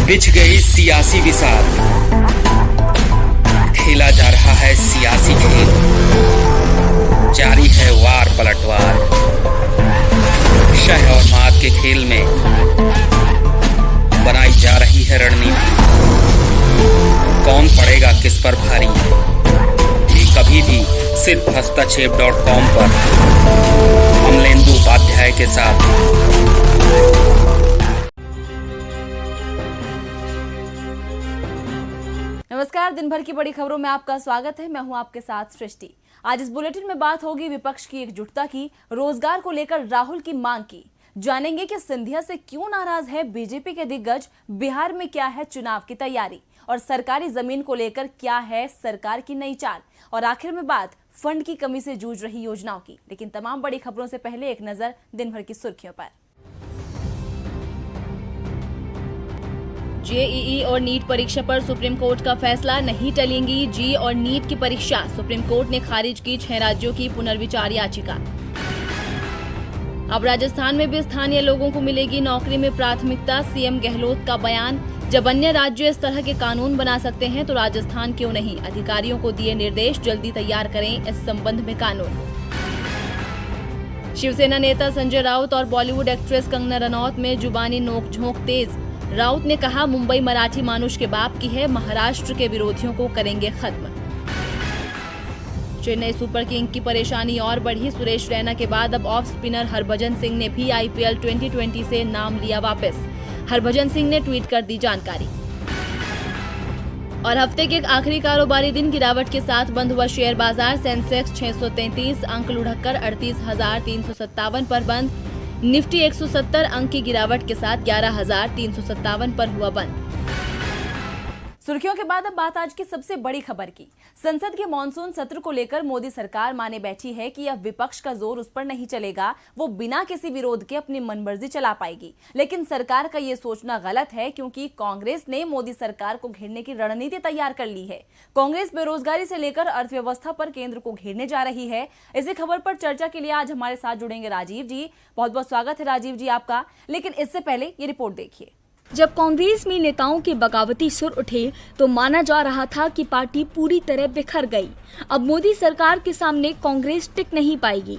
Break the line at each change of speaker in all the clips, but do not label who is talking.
बिछ गई सियासी विसात, खेला जा रहा है सियासी खेल, जारी है वार पलटवार। शह और मात के खेल में बनाई जा रही है रणनीति। कौन पड़ेगा किस पर भारी, ये कभी भी सिर्फ हस्तक्षेप.com पर अमलेंदु उपाध्याय के साथ।
नमस्कार, दिन भर की बड़ी खबरों में आपका स्वागत है। मैं हूं आपके साथ सृष्टि। आज इस बुलेटिन में बात होगी विपक्ष की एकजुटता की, रोजगार को लेकर राहुल की मांग की। जानेंगे कि सिंधिया से क्यों नाराज है बीजेपी के दिग्गज, बिहार में क्या है चुनाव की तैयारी, और सरकारी जमीन को लेकर क्या है सरकार की नई चाल, और आखिर में बात फंड की कमी से जूझ रही योजनाओं की। लेकिन तमाम बड़ी खबरों से पहले एक नजर दिन भर की सुर्खियों पर। जेईई और नीट परीक्षा पर सुप्रीम कोर्ट का फैसला, नहीं टलेंगी जी और नीट की परीक्षा। सुप्रीम कोर्ट ने खारिज की 6 राज्यों की पुनर्विचार याचिका। अब राजस्थान में भी स्थानीय लोगों को मिलेगी नौकरी में प्राथमिकता, सीएम गहलोत का बयान। जब अन्य राज्य इस तरह के कानून बना सकते हैं तो राजस्थान क्यों नहीं, अधिकारियों को दिए निर्देश, जल्दी तैयार करें इस संबंध में कानून। शिवसेना नेता संजय राउत और बॉलीवुड एक्ट्रेस कंगना रनौत में जुबानी नोकझोंक तेज। राउत ने कहा, मुंबई मराठी मानुष के बाप की है, महाराष्ट्र के विरोधियों को करेंगे खत्म। चेन्नई सुपर किंग की परेशानी और बढ़ी। सुरेश रैना के बाद अब ऑफ स्पिनर हरभजन सिंह ने भी आईपीएल 2020 से नाम लिया वापस। हरभजन सिंह ने ट्वीट कर दी जानकारी। और हफ्ते के आखिरी कारोबारी दिन गिरावट के साथ बंद हुआ शेयर बाजार। सेंसेक्स 633 अंक लुढ़ककर 38,357 पर बंद। निफ्टी 170 अंक की गिरावट के साथ 11,357 पर हुआ बंद। सुर्खियों के बाद अब बात आज की सबसे बड़ी खबर की। संसद के मॉनसून सत्र को लेकर मोदी सरकार माने बैठी है कि अब विपक्ष का जोर उस पर नहीं चलेगा, वो बिना किसी विरोध के अपनी मनमर्जी चला पाएगी। लेकिन सरकार का ये सोचना गलत है, क्योंकि कांग्रेस ने मोदी सरकार को घेरने की रणनीति तैयार कर ली है। कांग्रेस बेरोजगारी से लेकर अर्थव्यवस्था पर केंद्र को घेरने जा रही है। इसी खबर पर चर्चा के लिए आज हमारे साथ जुड़ेंगे राजीव जी। बहुत बहुत स्वागत है राजीव जी आपका। लेकिन इससे पहले ये रिपोर्ट देखिए।
जब कांग्रेस में नेताओं के बगावती सुर उठे तो माना जा रहा था कि पार्टी पूरी तरह बिखर गई। अब मोदी सरकार के सामने कांग्रेस टिक नहीं पाएगी।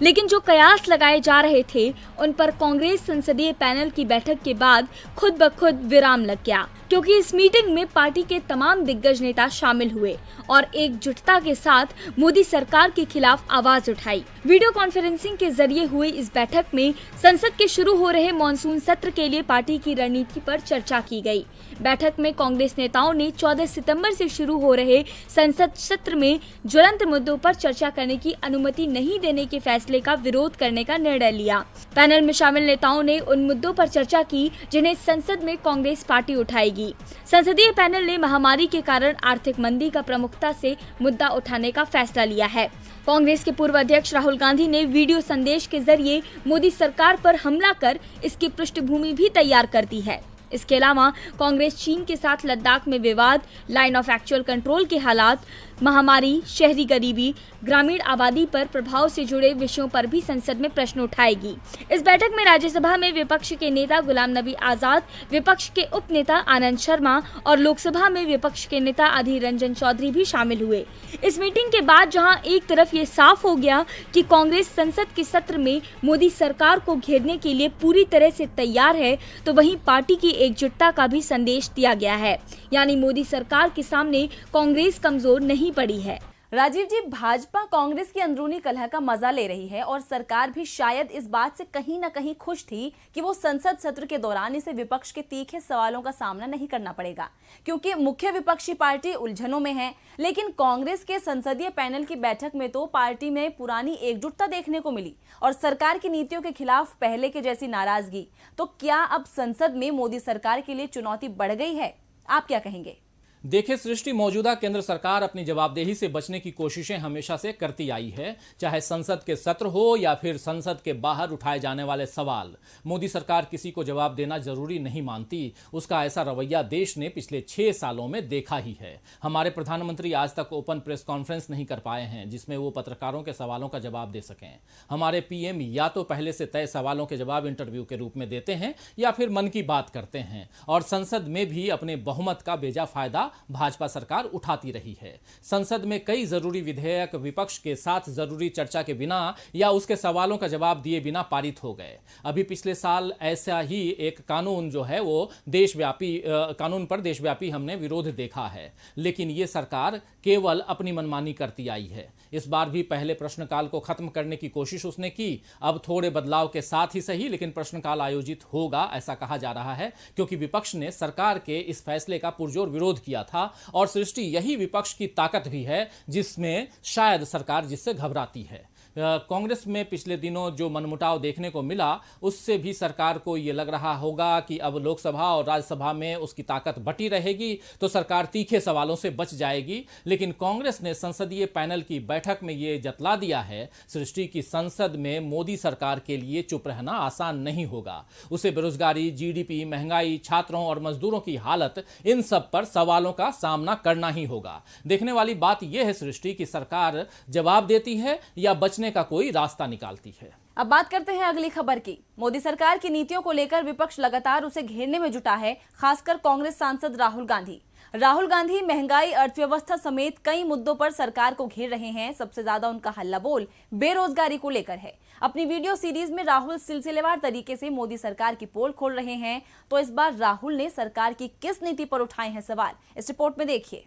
लेकिन जो कयास लगाए जा रहे थे उन पर कांग्रेस संसदीय पैनल की बैठक के बाद खुद ब खुद विराम लग गया, क्योंकि इस मीटिंग में पार्टी के तमाम दिग्गज नेता शामिल हुए और एकजुटता के साथ मोदी सरकार के खिलाफ आवाज उठाई। वीडियो कॉन्फ्रेंसिंग के जरिए हुई इस बैठक में संसद के शुरू हो रहे मॉनसून सत्र के लिए पार्टी की रणनीति पर चर्चा की गई। बैठक में कांग्रेस नेताओं ने 14 सितंबर से शुरू हो रहे संसद सत्र में ज्वलंत मुद्दों पर चर्चा करने की अनुमति नहीं देने के फैसले का विरोध करने का निर्णय लिया। पैनल में शामिल नेताओं ने उन मुद्दों पर चर्चा की जिन्हें संसद में कांग्रेस पार्टी उठाएगी। संसदीय पैनल ने महामारी के कारण आर्थिक मंदी का प्रमुखता से मुद्दा उठाने का फैसला लिया है। कांग्रेस के पूर्व अध्यक्ष राहुल गांधी ने वीडियो संदेश के जरिए मोदी सरकार पर हमला कर इसकी पृष्ठभूमि भी तैयार कर दी है। इसके अलावा कांग्रेस चीन के साथ लद्दाख में विवाद, लाइन ऑफ एक्चुअल कंट्रोल के हालात, महामारी, शहरी गरीबी, ग्रामीण आबादी पर प्रभाव से जुड़े विषयों पर भी संसद में प्रश्न उठाएगी। इस बैठक में राज्यसभा में विपक्ष के नेता गुलाम नबी आजाद, विपक्ष के उप नेता आनंद शर्मा और लोकसभा में विपक्ष के नेता अधीर रंजन चौधरी भी शामिल हुए। इस मीटिंग के बाद जहां एक तरफ ये साफ हो गया कि कांग्रेस संसद के सत्र में मोदी सरकार को घेरने के लिए पूरी तरह से तैयार है, तो वहीं पार्टी की एकजुटता का भी संदेश दिया गया है। यानी मोदी सरकार के सामने कांग्रेस कमजोर नहीं पड़ी है।
राजीव जी, भाजपा कांग्रेस की अंदरूनी कलह का मजा ले रही है और सरकार भी शायद इस बात से कहीं न कहीं खुश थी कि वो संसद सत्र के दौरान इसे विपक्ष के तीखे सवालों का सामना नहीं करना पड़ेगा, क्योंकि मुख्य विपक्षी पार्टी उलझनों में है। लेकिन कांग्रेस के संसदीय पैनल की बैठक में तो पार्टी में पुरानी एकजुटता देखने को मिली और सरकार की नीतियों के खिलाफ पहले के जैसी नाराजगी। तो क्या अब संसद में मोदी सरकार के लिए चुनौती बढ़ गई है? आप क्या कहेंगे?
देखिए सृष्टि, मौजूदा केंद्र सरकार अपनी जवाबदेही से बचने की कोशिशें हमेशा से करती आई है, चाहे संसद के सत्र हो या फिर संसद के बाहर उठाए जाने वाले सवाल। मोदी सरकार किसी को जवाब देना जरूरी नहीं मानती। उसका ऐसा रवैया देश ने पिछले 6 सालों में देखा ही है। हमारे प्रधानमंत्री आज तक ओपन प्रेस कॉन्फ्रेंस नहीं कर पाए हैं जिसमें वो पत्रकारों के सवालों का जवाब दे सकें। हमारे पीएम या तो पहले से तय सवालों के जवाब इंटरव्यू के रूप में देते हैं या फिर मन की बात करते हैं, और संसद में भी अपने बहुमत का बेजा फायदा भाजपा सरकार उठाती रही है। संसद में कई जरूरी विधेयक विपक्ष के साथ जरूरी चर्चा के बिना या उसके सवालों का जवाब दिए बिना पारित हो गए। अभी पिछले साल ऐसा ही एक कानून जो है वो देशव्यापी कानून पर देशव्यापी हमने विरोध देखा है, लेकिन ये सरकार केवल अपनी मनमानी करती आई है। इस बार भी पहले प्रश्नकाल को खत्म करने की कोशिश उसने की। अब थोड़े बदलाव के साथ ही सही, लेकिन प्रश्नकाल आयोजित होगा ऐसा कहा जा रहा है, क्योंकि विपक्ष ने सरकार के इस फैसले का पुरजोर विरोध किया था। और सृष्टि, यही विपक्ष की ताकत भी है जिसमें शायद सरकार जिससे घबराती है। कांग्रेस में पिछले दिनों जो मनमुटाव देखने को मिला, उससे भी सरकार को ये लग रहा होगा कि अब लोकसभा और राज्यसभा में उसकी ताकत बटी रहेगी तो सरकार तीखे सवालों से बच जाएगी। लेकिन कांग्रेस ने संसदीय पैनल की बैठक में ये जतला दिया है सृष्टि की संसद में मोदी सरकार के लिए चुप रहना आसान नहीं होगा। उसे बेरोजगारी, जीडीपी, महंगाई, छात्रों और मजदूरों की हालत, इन सब पर सवालों का सामना करना ही होगा। देखने वाली बात यह है सृष्टि की सरकार जवाब देती है या बचने का कोई रास्ता निकालती है।
अब बात करते हैं अगली खबर की। मोदी सरकार की नीतियों को लेकर विपक्ष लगातार उसे घेरने में जुटा है, खासकर कांग्रेस सांसद राहुल गांधी। राहुल गांधी महंगाई, अर्थव्यवस्था समेत कई मुद्दों पर सरकार को घेर रहे हैं। सबसे ज्यादा उनका हल्ला बोल बेरोजगारी को लेकर है। अपनी वीडियो सीरीज में राहुल सिलसिलेवार तरीके से मोदी सरकार की पोल खोल रहे हैं। तो इस बार राहुल ने सरकार की किस नीति पर उठाए हैं सवाल, इस रिपोर्ट में देखिए।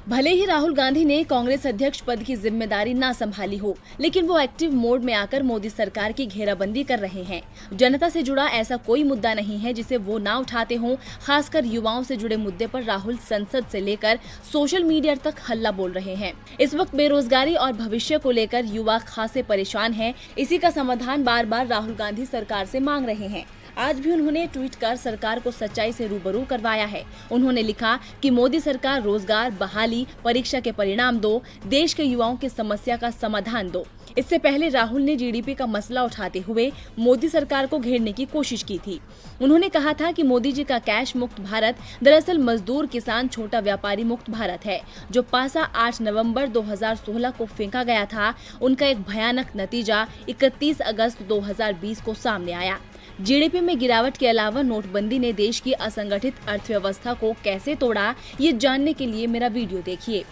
भले ही राहुल गांधी ने कांग्रेस अध्यक्ष पद की जिम्मेदारी ना संभाली हो, लेकिन वो एक्टिव मोड में आकर मोदी सरकार की घेराबंदी कर रहे हैं। जनता से जुड़ा ऐसा कोई मुद्दा नहीं है जिसे वो ना उठाते हों। खासकर युवाओं से जुड़े मुद्दे पर राहुल संसद से लेकर सोशल मीडिया तक हल्ला बोल रहे हैं। इस वक्त बेरोजगारी और भविष्य को लेकर युवा खासे परेशान हैं। इसी का समाधान बार बार राहुल गांधी सरकार से मांग रहे हैं। आज भी उन्होंने ट्वीट कर सरकार को सच्चाई से रूबरू करवाया है। उन्होंने लिखा कि मोदी सरकार रोजगार, बहाली, परीक्षा के परिणाम दो, देश के युवाओं की समस्या का समाधान दो। इससे पहले राहुल ने जीडीपी का मसला उठाते हुए मोदी सरकार को घेरने की कोशिश की थी। उन्होंने कहा था कि मोदी जी का कैश मुक्त भारत दरअसल मजदूर, किसान, छोटा व्यापारी मुक्त भारत है। जो पासा 8 नवंबर 2016 को फेंका गया था, उनका एक भयानक नतीजा 31 अगस्त 2020 को सामने आया। जीडीपी में गिरावट के अलावा नोटबंदी ने देश की असंगठित अर्थव्यवस्था को कैसे तोड़ा, ये जानने के लिए मेरा वीडियो देखिए।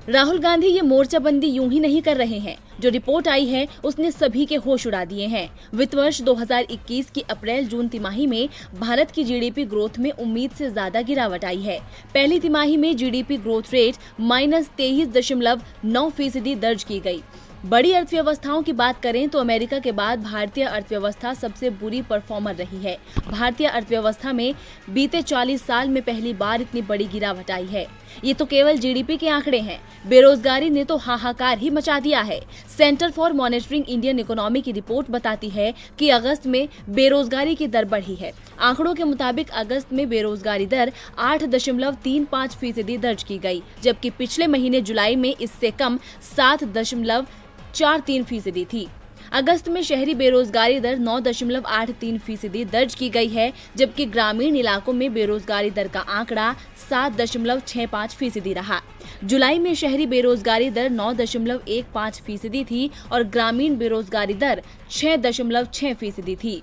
राहुल गांधी ये मोर्चाबंदी यूं ही नहीं कर रहे हैं। जो रिपोर्ट आई है उसने सभी के होश उड़ा दिए हैं। वित्त वर्ष 2021 की अप्रैल-जून तिमाही में भारत की जीडीपी ग्रोथ में उम्मीद से ज्यादा गिरावट आई है। पहली तिमाही में जीडीपी ग्रोथ रेट -23.9% दर्ज की गई। बड़ी अर्थव्यवस्थाओं की बात करें तो अमेरिका के बाद भारतीय अर्थव्यवस्था सबसे बुरी परफॉर्मर रही है। भारतीय अर्थव्यवस्था में बीते 40 साल में पहली बार इतनी बड़ी गिरावट आई है। ये तो केवल जीडीपी के आंकड़े हैं। बेरोजगारी ने तो हाहाकार ही मचा दिया है। Centre for monitoring Indian economy की रिपोर्ट बताती है कि अगस्त में बेरोजगारी की दर बढ़ी है। आंकड़ों के मुताबिक अगस्त में बेरोजगारी दर 8.35% दर्ज की गई, जबकि पिछले महीने जुलाई में इससे कम 7.43% थी। अगस्त में शहरी बेरोजगारी दर 9.83% दर्ज की गई है, जबकि ग्रामीण इलाकों में बेरोजगारी दर का आंकड़ा 7.65% रहा। जुलाई में शहरी बेरोजगारी दर 9.15% थी और ग्रामीण बेरोजगारी दर 6.6% थी।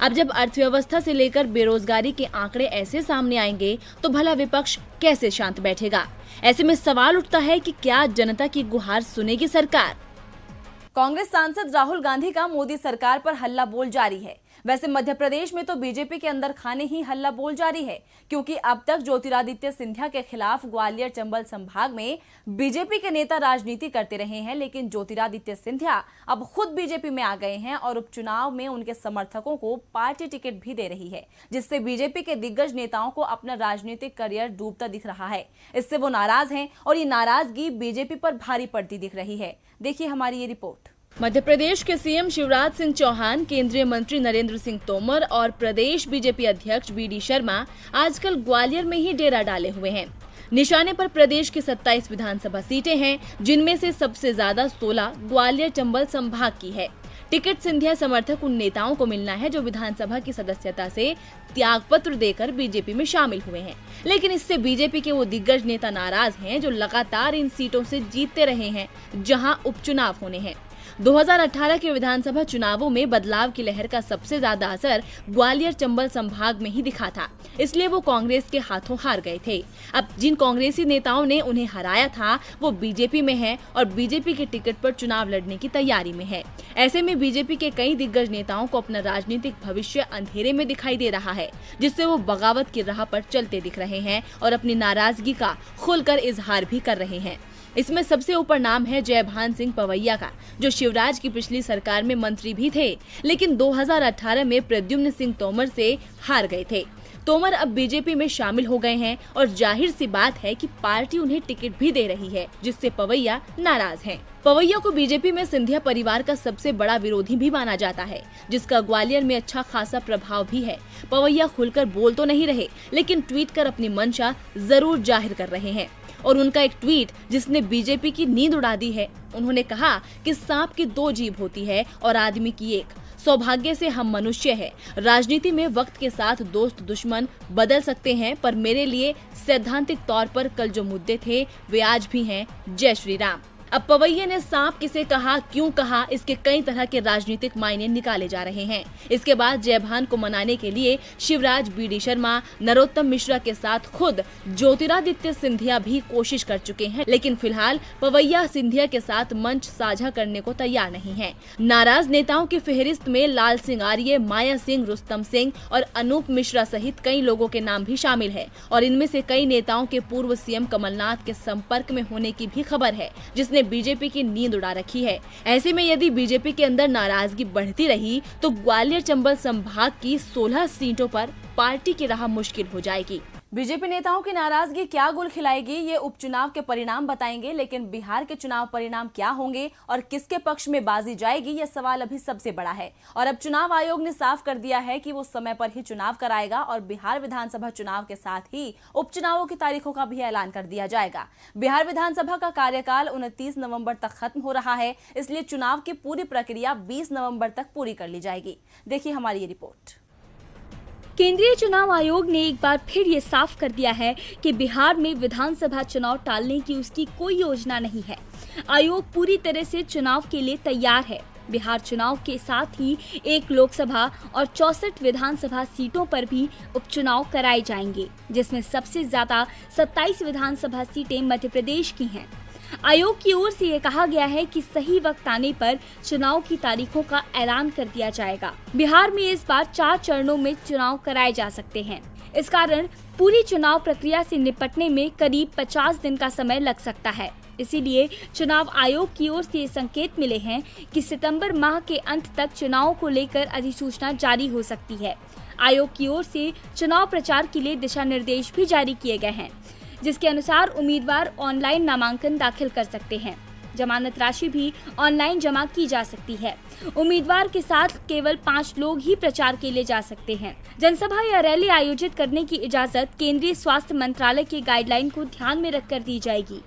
अब जब अर्थव्यवस्था से लेकर बेरोजगारी के आंकड़े ऐसे सामने आएंगे तो भला विपक्ष कैसे शांत बैठेगा? ऐसे में सवाल उठता है कि क्या जनता की गुहार सुनेगी सरकार? कांग्रेस सांसद राहुल गांधी का मोदी सरकार पर हल्ला बोल जारी है। वैसे मध्य प्रदेश में तो बीजेपी के अंदर खाने ही हल्ला बोल जारी है, क्योंकि अब तक ज्योतिरादित्य सिंधिया के खिलाफ ग्वालियर चंबल संभाग में बीजेपी के नेता राजनीति करते रहे हैं, लेकिन ज्योतिरादित्य सिंधिया अब खुद बीजेपी में आ गए हैं और उपचुनाव में उनके समर्थकों को पार्टी टिकट भी दे रही है, जिससे बीजेपी के दिग्गज नेताओं को अपना राजनीतिक करियर डूबता दिख रहा है। इससे वो नाराज हैं और ये नाराजगी बीजेपी पर भारी पड़ती दिख रही है। देखिए हमारी ये रिपोर्ट। मध्य प्रदेश के सीएम शिवराज सिंह चौहान, केंद्रीय मंत्री नरेंद्र सिंह तोमर और प्रदेश बीजेपी अध्यक्ष बीडी शर्मा आजकल ग्वालियर में ही डेरा डाले हुए हैं। निशाने पर प्रदेश की 27 विधानसभा सीटें हैं, जिनमें से सबसे ज्यादा 16 ग्वालियर चंबल संभाग की है। टिकट सिंधिया समर्थक उन नेताओं को मिलना है जो विधानसभा की सदस्यता से त्यागपत्र देकर बीजेपी में शामिल हुए हैं। लेकिन इससे बीजेपी के वो दिग्गज नेता नाराज हैं जो लगातार इन सीटों से जीतते रहे हैं जहां उपचुनाव होने हैं। 2018 के विधानसभा चुनावों में बदलाव की लहर का सबसे ज्यादा असर ग्वालियर चंबल संभाग में ही दिखा था, इसलिए वो कांग्रेस के हाथों हार गए थे। अब जिन कांग्रेसी नेताओं ने उन्हें हराया था वो बीजेपी में हैं और बीजेपी के टिकट पर चुनाव लड़ने की तैयारी में है। ऐसे में बीजेपी के कई दिग्गज नेताओं को अपना राजनीतिक भविष्य अंधेरे में दिखाई दे रहा है, जिससे वो बगावत की राह पर चलते दिख रहे हैं और अपनी नाराजगी का खुलकर इजहार भी कर रहे हैं। इसमें सबसे ऊपर नाम है जयभान सिंह पवैया का, जो शिवराज की पिछली सरकार में मंत्री भी थे, लेकिन 2018 में प्रद्युम्न सिंह तोमर से हार गए थे। तोमर अब बीजेपी में शामिल हो गए हैं और जाहिर सी बात है कि पार्टी उन्हें टिकट भी दे रही है, जिससे पवैया नाराज हैं। पवैया को बीजेपी में सिंधिया परिवार का सबसे बड़ा विरोधी भी माना जाता है, जिसका ग्वालियर में अच्छा खासा प्रभाव भी है। पवैया खुलकर बोल तो नहीं रहे, लेकिन ट्वीट कर अपनी मंशा जरूर जाहिर कर रहे हैं। और उनका एक ट्वीट जिसने बीजेपी की नींद उड़ा दी है। उन्होंने कहा कि सांप की 2 जीभ होती है और आदमी की एक। सौभाग्य से हम मनुष्य हैं। राजनीति में वक्त के साथ दोस्त दुश्मन बदल सकते हैं, पर मेरे लिए सैद्धांतिक तौर पर कल जो मुद्दे थे वे आज भी हैं। जय श्री राम। अब पवैया ने सांप किसे कहा, क्यों कहा, इसके कई तरह के राजनीतिक मायने निकाले जा रहे हैं। इसके बाद जयभान को मनाने के लिए शिवराज, बीडी शर्मा, नरोत्तम मिश्रा के साथ खुद ज्योतिरादित्य सिंधिया भी कोशिश कर चुके हैं, लेकिन फिलहाल पवैया सिंधिया के साथ मंच साझा करने को तैयार नहीं है। नाराज नेताओं की फेहरिस्त में लाल सिंह आर्य, माया सिंह, रुस्तम सिंह और अनूप मिश्रा सहित कई लोगों के नाम भी शामिल है और इनमें से कई नेताओं के पूर्व सीएम कमलनाथ के संपर्क में होने की भी खबर है, जिसने बीजेपी की नींद उड़ा रखी है। ऐसे में यदि बीजेपी के अंदर नाराजगी बढ़ती रही तो ग्वालियर चंबल संभाग की 16 सीटों पर पार्टी की राह मुश्किल हो जाएगी। बीजेपी नेताओं की नाराजगी क्या गुल खिलाएगी, ये उपचुनाव के परिणाम बताएंगे, लेकिन बिहार के चुनाव परिणाम क्या होंगे और किसके पक्ष में बाजी जाएगी, ये सवाल अभी सबसे बड़ा है। और अब चुनाव आयोग ने साफ कर दिया है कि वो समय पर ही चुनाव कराएगा और बिहार विधानसभा चुनाव के साथ ही उपचुनावों की तारीखों का भी ऐलान कर दिया जाएगा। बिहार विधानसभा का कार्यकाल 29 नवम्बर तक खत्म हो रहा है, इसलिए चुनाव की पूरी प्रक्रिया 20 नवम्बर तक पूरी कर ली जाएगी। देखिए हमारी ये रिपोर्ट।
केंद्रीय चुनाव आयोग ने एक बार फिर ये साफ कर दिया है कि बिहार में विधानसभा चुनाव टालने की उसकी कोई योजना नहीं है। आयोग पूरी तरह से चुनाव के लिए तैयार है। बिहार चुनाव के साथ ही 1 लोकसभा और 64 विधानसभा सीटों पर भी उपचुनाव कराए जाएंगे, जिसमें सबसे ज्यादा 27 विधानसभा सीटें मध्य प्रदेश की हैं। आयोग की ओर से ये कहा गया है कि सही वक्त आने पर चुनाव की तारीखों का ऐलान कर दिया जाएगा। बिहार में इस बार 4 चरणों में चुनाव कराए जा सकते हैं। इस कारण पूरी चुनाव प्रक्रिया से निपटने में करीब 50 दिन का समय लग सकता है। इसीलिए चुनाव आयोग की ओर से संकेत मिले हैं कि सितंबर माह के अंत तक चुनाव को लेकर अधिसूचना जारी हो सकती है। आयोग की ओर से चुनाव प्रचार के लिए दिशा निर्देश भी जारी किए गए हैं, जिसके अनुसार उम्मीदवार ऑनलाइन नामांकन दाखिल कर सकते हैं। जमानत राशि भी ऑनलाइन जमा की जा सकती है। उम्मीदवार के साथ केवल 5 लोग ही प्रचार के लिए जा सकते हैं। जनसभा या रैली आयोजित करने की इजाजत केंद्रीय स्वास्थ्य मंत्रालय की गाइडलाइन को ध्यान में रखकर दी जाएगी।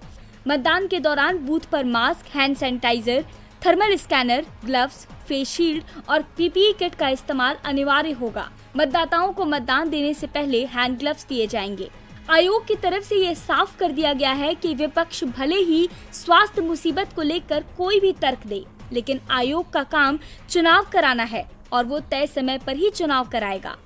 मतदान के दौरान बूथ पर mask, hand sanitiser, thermal scanner, gloves, face shield और पीपीई किट का इस्तेमाल अनिवार्य होगा। मतदाताओं को मतदान देने से पहले हैंड ग्लव्स दिए जाएंगे। आयोग की तरफ से ये साफ कर दिया गया है कि विपक्ष भले ही स्वास्थ्य मुसीबत को लेकर कोई भी तर्क दे, लेकिन आयोग का काम चुनाव कराना है और वो तय समय पर ही चुनाव कराएगा।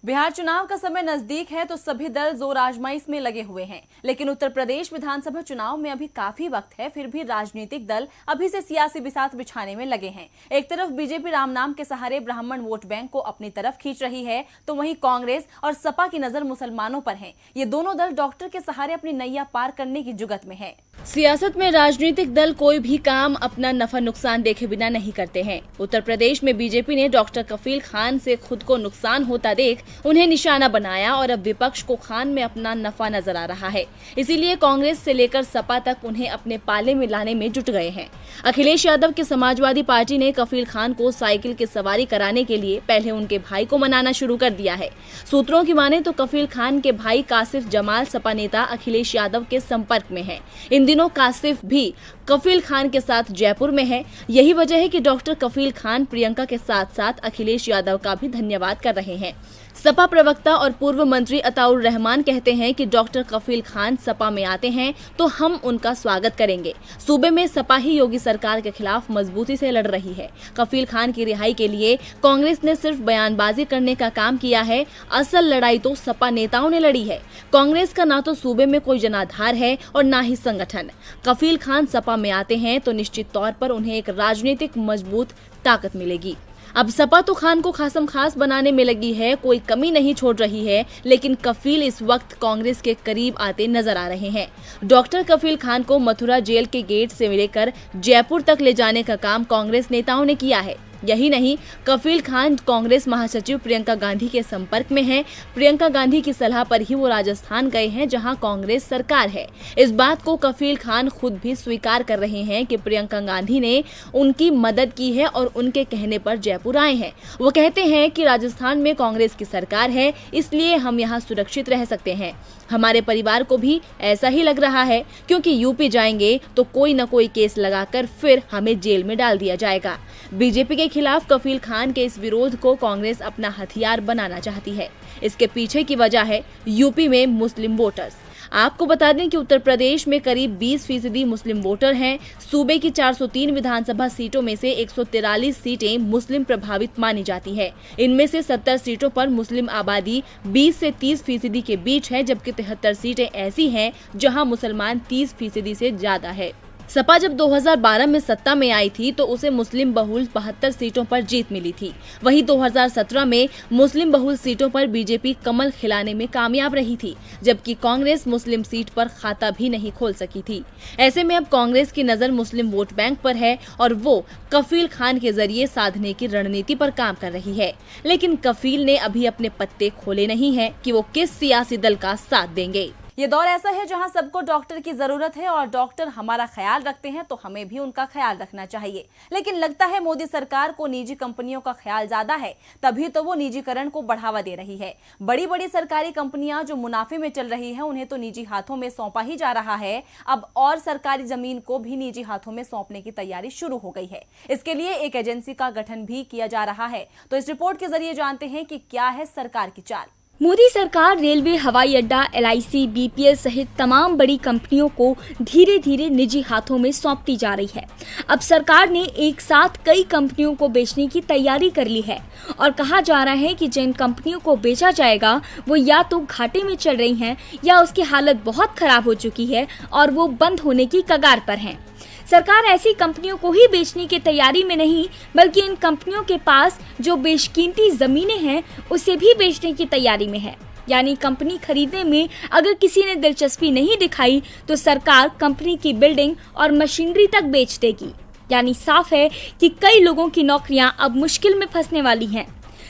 बिहार चुनाव का समय नजदीक है तो सभी दल जोर आजमाइश में लगे हुए हैं, लेकिन उत्तर प्रदेश विधानसभा चुनाव में अभी काफी वक्त है। फिर भी राजनीतिक दल अभी से सियासी बिसात बिछाने में लगे हैं। एक तरफ बीजेपी राम नाम के सहारे ब्राह्मण वोट बैंक को अपनी तरफ खींच रही है, तो वहीं कांग्रेस और सपा की नजर मुसलमानों पर है। ये दोनों दल डॉक्टर के सहारे अपनी नैया पार करने की जुगत में है। सियासत में राजनीतिक दल कोई भी काम अपना नफा नुकसान देखे बिना नहीं करते हैं। उत्तर प्रदेश में बीजेपी ने डॉक्टर कफील खान से खुद को नुकसान होता देख उन्हें निशाना बनाया और अब विपक्ष को खान में अपना नफा नजर आ रहा है। इसीलिए कांग्रेस से लेकर सपा तक उन्हें अपने पाले में लाने में जुट गए हैं। अखिलेश यादव की समाजवादी पार्टी ने कफील खान को साइकिल की सवारी कराने के लिए पहले उनके भाई को मनाना शुरू कर दिया है। सूत्रों की माने तो कफील खान के भाई कासिफ जमाल सपा नेता अखिलेश यादव के संपर्क में है। इन दिनों कासिफ भी कफील खान के साथ जयपुर में है। यही वजह है कि डॉक्टर कफील खान प्रियंका के साथ साथ अखिलेश यादव का भी धन्यवाद कर रहे हैं। सपा प्रवक्ता और पूर्व मंत्री अताउर रहमान कहते हैं कि डॉक्टर कफील खान सपा में आते हैं तो हम उनका स्वागत करेंगे। सूबे में सपा ही योगी सरकार के खिलाफ मजबूती से लड़ रही है। कफील खान की रिहाई के लिए कांग्रेस ने सिर्फ बयानबाजी करने का काम किया है, असल लड़ाई तो सपा नेताओं ने लड़ी है। कांग्रेस का ना तो सूबे में कोई जनाधार है और ना ही संगठन। कफील खान सपा में आते हैं तो निश्चित तौर पर उन्हें एक राजनीतिक मजबूत ताकत मिलेगी। अब सपा तो खान को खासम खास बनाने में लगी है, कोई कमी नहीं छोड़ रही है, लेकिन कफील इस वक्त कांग्रेस के करीब आते नजर आ रहे हैं। डॉक्टर कफील खान को मथुरा जेल के गेट से लेकर जयपुर तक ले जाने का काम कांग्रेस नेताओं ने किया है। यही नहीं, कफील खान कांग्रेस महासचिव प्रियंका गांधी के संपर्क में हैं। प्रियंका गांधी की सलाह पर ही वो राजस्थान गए हैं जहां कांग्रेस सरकार है। इस बात को कफील खान खुद भी स्वीकार कर रहे हैं कि प्रियंका गांधी ने उनकी मदद की है और उनके कहने पर जयपुर आए हैं। वो कहते हैं कि राजस्थान में कांग्रेस की सरकार है, इसलिए हम यहाँ सुरक्षित रह सकते हैं। हमारे परिवार को भी ऐसा ही लग रहा है, क्योंकि यूपी जाएंगे तो कोई न कोई केस लगाकर फिर हमें जेल में डाल दिया जाएगा। बीजेपी के खिलाफ कफील खान के इस विरोध को कांग्रेस अपना हथियार बनाना चाहती है। इसके पीछे की वजह है यूपी में मुस्लिम वोटर्स। आपको बता दें कि उत्तर प्रदेश में करीब 20% मुस्लिम वोटर हैं। सूबे की 403 विधानसभा सीटों में से 143 सीटें मुस्लिम प्रभावित मानी जाती है। इनमें से 70 सीटों पर मुस्लिम आबादी 20 से 30% के बीच है, जबकि 73 सीटें ऐसी हैं जहां मुसलमान 30% से ज्यादा है। सपा जब 2012 में सत्ता में आई थी तो उसे मुस्लिम बहुल 72 सीटों पर जीत मिली थी। वहीं 2017 में मुस्लिम बहुल सीटों पर बीजेपी कमल खिलाने में कामयाब रही थी, जबकि कांग्रेस मुस्लिम सीट पर खाता भी नहीं खोल सकी थी। ऐसे में अब कांग्रेस की नजर मुस्लिम वोट बैंक पर है और वो कफील खान के जरिए साधने की रणनीति पर काम कर रही है। लेकिन कफील ने अभी अपने पत्ते खोले नहीं है कि वो किस सियासी दल का साथ देंगे।
ये दौर ऐसा है जहां सबको डॉक्टर की जरूरत है और डॉक्टर हमारा ख्याल रखते हैं तो हमें भी उनका ख्याल रखना चाहिए। लेकिन लगता है मोदी सरकार को निजी कंपनियों का ख्याल ज्यादा है, तभी तो वो निजीकरण को बढ़ावा दे रही है। बड़ी बड़ी सरकारी कंपनियां जो मुनाफे में चल रही हैं उन्हें तो निजी हाथों में सौंपा ही जा रहा है। अब और सरकारी जमीन को भी निजी हाथों में सौंपने की तैयारी शुरू हो गई है। इसके लिए एक एजेंसी का गठन भी किया जा रहा है। तो इस रिपोर्ट के जरिए जानते हैं कि क्या है सरकार की चाल।
मोदी सरकार रेलवे, हवाई अड्डा, LIC, BPL सहित तमाम बड़ी कंपनियों को धीरे धीरे निजी हाथों में सौंपती जा रही है। अब सरकार ने एक साथ कई कंपनियों को बेचने की तैयारी कर ली है और कहा जा रहा है कि जिन कंपनियों को बेचा जाएगा वो या तो घाटे में चल रही हैं या उसकी हालत बहुत खराब हो चुकी है और वो बंद होने की कगार पर हैं। सरकार ऐसी कंपनियों को ही बेचने की तैयारी में नहीं, बल्कि इन कंपनियों के पास जो बेशकीमती जमीनें हैं उसे भी बेचने की तैयारी में है। यानी कंपनी खरीदने में अगर किसी ने दिलचस्पी नहीं दिखाई तो सरकार कंपनी की बिल्डिंग और मशीनरी तक बेच देगी। यानी साफ है कि कई लोगों की नौकरियां अब मुश्किल में फंसने वाली हैं।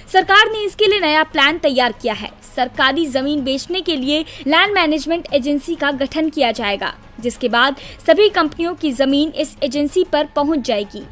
सरकार ने इसके लिए नया प्लान तैयार किया है। सरकारी जमीन बेचने के लिए लैंड मैनेजमेंट एजेंसी का गठन किया जाएगा, जिसके बाद सभी कंपनियों की जमीन इस एजेंसी पर पहुंच जाएगी।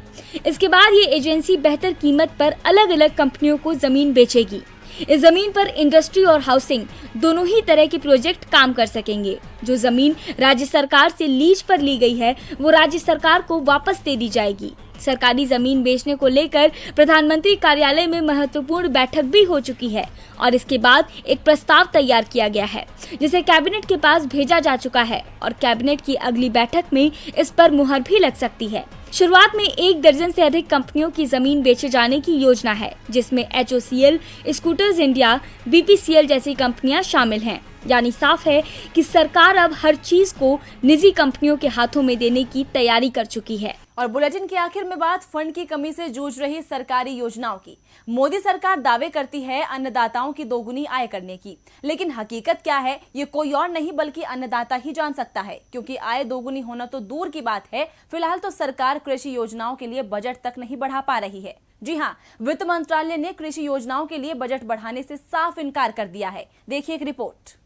इसके बाद ये एजेंसी बेहतर कीमत पर अलग अलग कंपनियों को जमीन बेचेगी। इस जमीन पर इंडस्ट्री और हाउसिंग दोनों ही तरह के प्रोजेक्ट काम कर सकेंगे। जो जमीन राज्य सरकार से लीज पर ली गई है वो राज्य सरकार को वापस दे दी जाएगी। सरकारी जमीन बेचने को लेकर प्रधानमंत्री कार्यालय में महत्वपूर्ण बैठक भी हो चुकी है और इसके बाद एक प्रस्ताव तैयार किया गया है, जिसे कैबिनेट के पास भेजा जा चुका है और कैबिनेट की अगली बैठक में इस पर मुहर भी लग सकती है। शुरुआत में 1 दर्जन से अधिक कंपनियों की जमीन बेचे जाने की योजना है, जिसमें HOCL, स्कूटर्स इंडिया, BPCL जैसी कंपनियां शामिल हैं। यानी साफ है कि सरकार अब हर चीज को निजी कंपनियों के हाथों में देने की तैयारी कर चुकी है।
और बुलेटिन के आखिर में बात फंड की कमी से जूझ रही सरकारी योजनाओं की। मोदी सरकार दावे करती है अन्नदाताओं की दोगुनी आय करने की, लेकिन हकीकत क्या है ये कोई और नहीं बल्कि अन्नदाता ही जान सकता है, क्योंकि आय दोगुनी होना तो दूर की बात है, फिलहाल तो सरकार कृषि योजनाओं के लिए बजट तक नहीं बढ़ा पा रही है। जी हाँ, वित्त मंत्रालय ने कृषि योजनाओं के लिए बजट बढ़ाने से साफ इनकार कर दिया है। देखिए एक रिपोर्ट।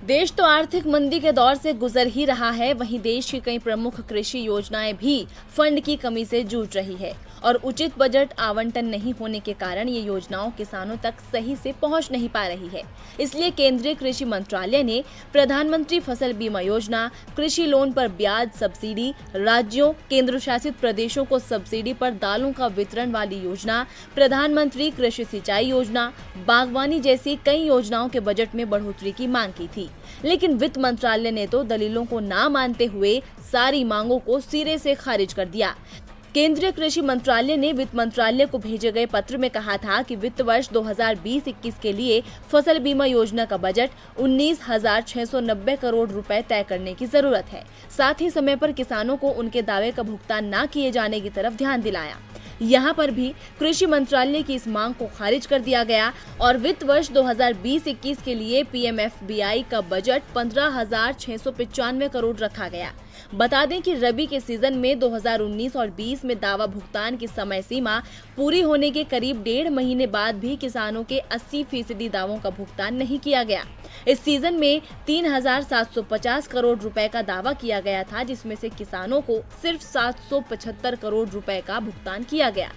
देश तो आर्थिक मंदी के दौर से गुजर ही रहा है, वहीं देश की कई प्रमुख कृषि योजनाएं भी फंड की कमी से जूझ रही है और उचित बजट आवंटन नहीं होने के कारण ये योजनाओं किसानों तक सही से पहुंच नहीं पा रही है। इसलिए केंद्रीय कृषि मंत्रालय ने प्रधानमंत्री फसल बीमा योजना, कृषि लोन पर ब्याज सब्सिडी, राज्यों केंद्र शासित प्रदेशों को सब्सिडी पर दालों का वितरण वाली योजना, प्रधानमंत्री कृषि सिंचाई योजना, बागवानी जैसी कई योजनाओं के बजट में बढ़ोतरी की मांग की थी, लेकिन वित्त मंत्रालय ने तो दलीलों को ना मानते हुए सारी मांगों को सिरे से खारिज कर दिया। केंद्रीय कृषि मंत्रालय ने वित्त मंत्रालय को भेजे गए पत्र में कहा था कि वित्त वर्ष 2020-21 के लिए फसल बीमा योजना का बजट 19,690 करोड़ रुपए तय करने की जरूरत है। साथ ही समय पर किसानों को उनके दावे का भुगतान न किए जाने की तरफ ध्यान दिलाया। यहाँ पर भी कृषि मंत्रालय की इस मांग को खारिज कर दिया गया और वित्त वर्ष 2020-21 के लिए PMFBI का बजट 15,695 करोड़ रखा गया। बता दें कि रबी के सीजन में 2019 और 20 में दावा भुगतान की समय सीमा पूरी होने के करीब 1.5 महीने बाद भी किसानों के 80% दावों का भुगतान नहीं किया गया। इस सीजन में 3,750 करोड़ रुपए का दावा किया गया था, जिसमें से किसानों को सिर्फ 775 करोड़ रुपए का भुगतान किया गया।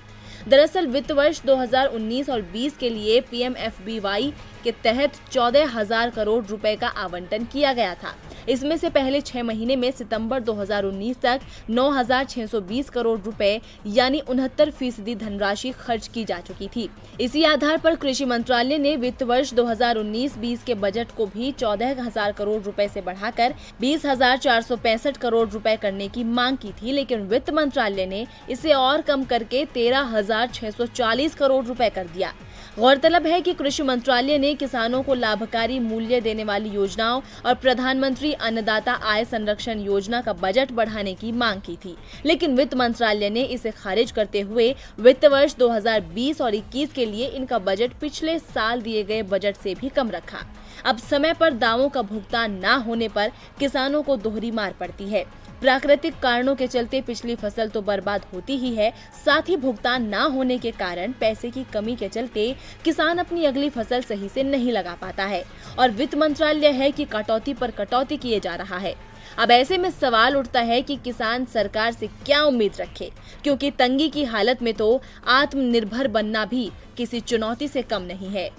दरअसल वित्त वर्ष 2019 और 20 के लिए PMFBY के तहत 14,000 करोड़ रुपए का आवंटन किया गया था। इसमें से पहले 6 महीने में सितंबर 2019 तक 9,620 करोड़ रुपए यानी 69% धनराशि खर्च की जा चुकी थी। इसी आधार पर कृषि मंत्रालय ने वित्त वर्ष 2019-20 के बजट को भी 14,000 करोड़ रुपए से बढ़ाकर 20,465 करोड़ रुपए करने की मांग की थी, लेकिन वित्त मंत्रालय ने इसे और कम करके 13,640 करोड़ रुपए कर दिया। गौरतलब है कि कृषि मंत्रालय ने किसानों को लाभकारी मूल्य देने वाली योजनाओं और प्रधानमंत्री अन्नदाता आय संरक्षण योजना का बजट बढ़ाने की मांग की थी, लेकिन वित्त मंत्रालय ने इसे खारिज करते हुए वित्त वर्ष 2020 और 21 के लिए इनका बजट पिछले साल दिए गए बजट से भी कम रखा। अब समय पर दावों का भुगतान न होने पर किसानों को दोहरी मार पड़ती है। प्राकृतिक कारणों के चलते पिछली फसल तो बर्बाद होती ही है, साथ ही भुगतान न होने के कारण पैसे की कमी के चलते किसान अपनी अगली फसल सही से नहीं लगा पाता है और वित्त मंत्रालय है कि कटौती पर कटौती किए जा रहा है। अब ऐसे में सवाल उठता है कि किसान सरकार से क्या उम्मीद रखे, क्योंकि तंगी की हालत में तो आत्मनिर्भर बनना भी किसी चुनौती से कम नहीं है।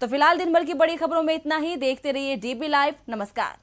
तो फिलहाल दिन भर की बड़ी खबरों में इतना ही। देखते रहिए DB लाइव। नमस्कार।